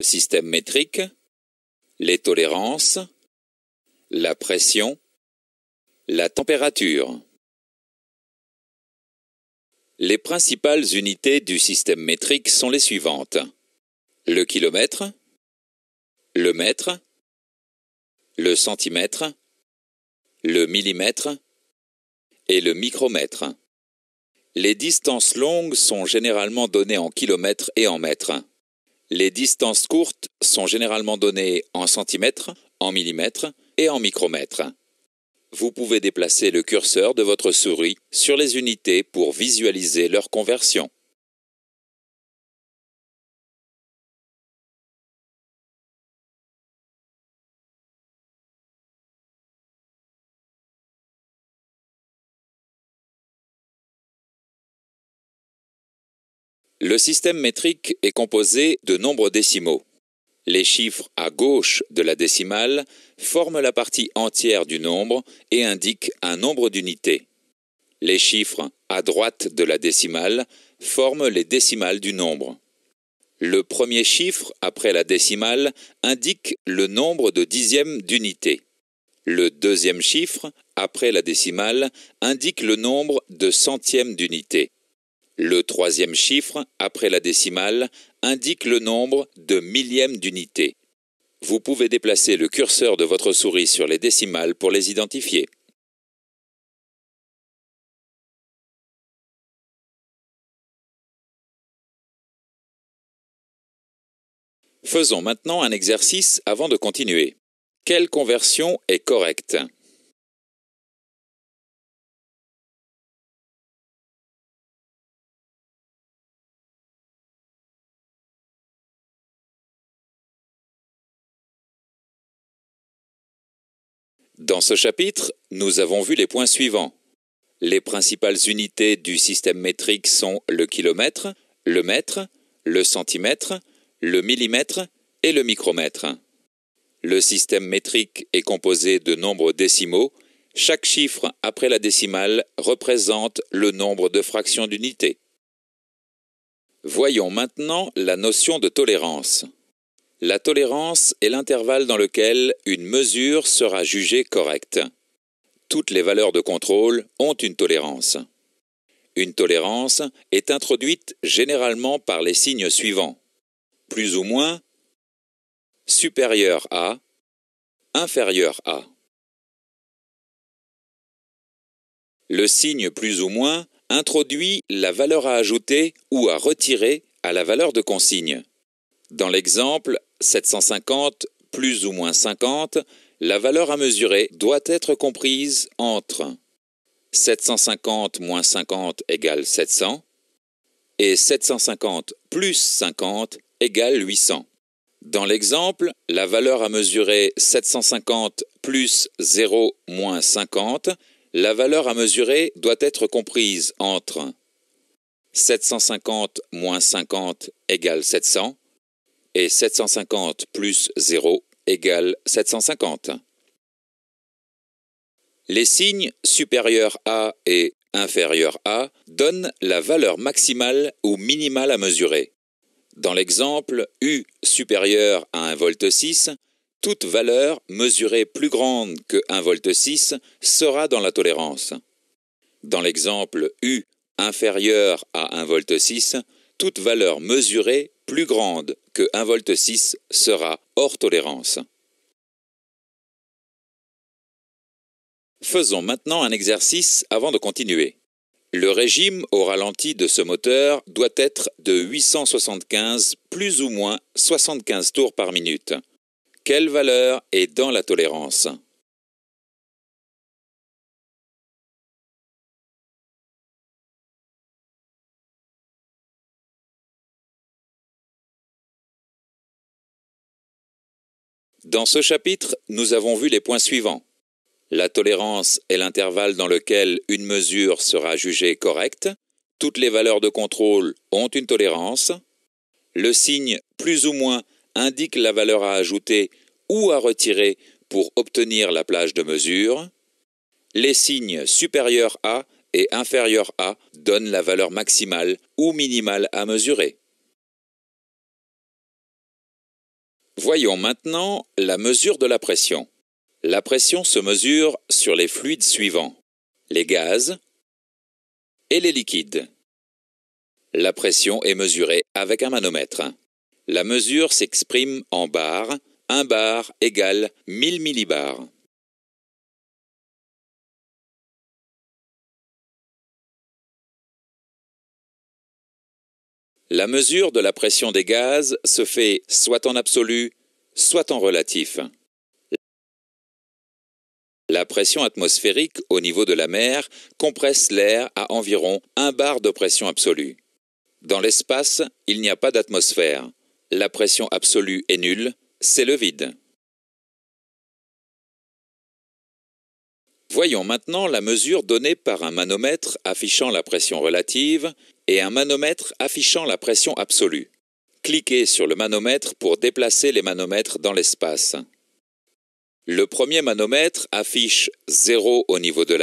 système métrique, les tolérances, la pression, la température. Les principales unités du système métrique sont les suivantes: le kilomètre, le mètre, le centimètre, le millimètre et le micromètre. Les distances longues sont généralement données en kilomètres et en mètres. Les distances courtes sont généralement données en centimètres, en millimètres et en micromètres. Vous pouvez déplacer le curseur de votre souris sur les unités pour visualiser leur conversion. Le système métrique est composé de nombres décimaux. Les chiffres à gauche de la décimale forment la partie entière du nombre et indiquent un nombre d'unités. Les chiffres à droite de la décimale forment les décimales du nombre. Le premier chiffre après la décimale indique le nombre de dixièmes d'unité. Le deuxième chiffre après la décimale indique le nombre de centièmes d'unité. Le troisième chiffre après la décimale indique le nombre de millièmes d'unité. Vous pouvez déplacer le curseur de votre souris sur les décimales pour les identifier. Faisons maintenant un exercice avant de continuer. Quelle conversion est correcte ? Dans ce chapitre, nous avons vu les points suivants. Les principales unités du système métrique sont le kilomètre, le mètre, le centimètre, le millimètre et le micromètre. Le système métrique est composé de nombres décimaux. Chaque chiffre après la décimale représente le nombre de fractions d'unité. Voyons maintenant la notion de tolérance. La tolérance est l'intervalle dans lequel une mesure sera jugée correcte. Toutes les valeurs de contrôle ont une tolérance. Une tolérance est introduite généralement par les signes suivants: plus ou moins, supérieur à, inférieur à. Le signe plus ou moins introduit la valeur à ajouter ou à retirer à la valeur de consigne. Dans l'exemple 750 plus ou moins 50, la valeur à mesurer doit être comprise entre 750 moins 50 égale 700 et 750 plus 50 égale 800. Dans l'exemple, la valeur à mesurer 750 plus 0 moins 50, la valeur à mesurer doit être comprise entre 750 moins 50 égale 700 et 750 plus 0 égale 750. Les signes supérieur à et inférieur à donnent la valeur maximale ou minimale à mesurer. Dans l'exemple U supérieur à 1,6 V, toute valeur mesurée plus grande que 1,6 V sera dans la tolérance. Dans l'exemple U inférieur à 1,6 V, toute valeur mesurée plus grande que 1,6 V sera hors tolérance. Faisons maintenant un exercice avant de continuer. Le régime au ralenti de ce moteur doit être de 875 plus ou moins 75 tours par minute. Quelle valeur est dans la tolérance ? Dans ce chapitre, nous avons vu les points suivants. La tolérance est l'intervalle dans lequel une mesure sera jugée correcte. Toutes les valeurs de contrôle ont une tolérance. Le signe plus ou moins indique la valeur à ajouter ou à retirer pour obtenir la plage de mesure. Les signes supérieur à et inférieur à donnent la valeur maximale ou minimale à mesurer. Voyons maintenant la mesure de la pression. La pression se mesure sur les fluides suivants: les gaz et les liquides. La pression est mesurée avec un manomètre. La mesure s'exprime en bars. 1 bar égale 1000 millibars. La mesure de la pression des gaz se fait soit en absolu, soit en relatif. La pression atmosphérique au niveau de la mer compresse l'air à environ 1 bar de pression absolue. Dans l'espace, il n'y a pas d'atmosphère. La pression absolue est nulle, c'est le vide. Voyons maintenant la mesure donnée par un manomètre affichant la pression relative et un manomètre affichant la pression absolue. Cliquez sur le manomètre pour déplacer les manomètres dans l'espace. Le premier manomètre affiche 0 au niveau de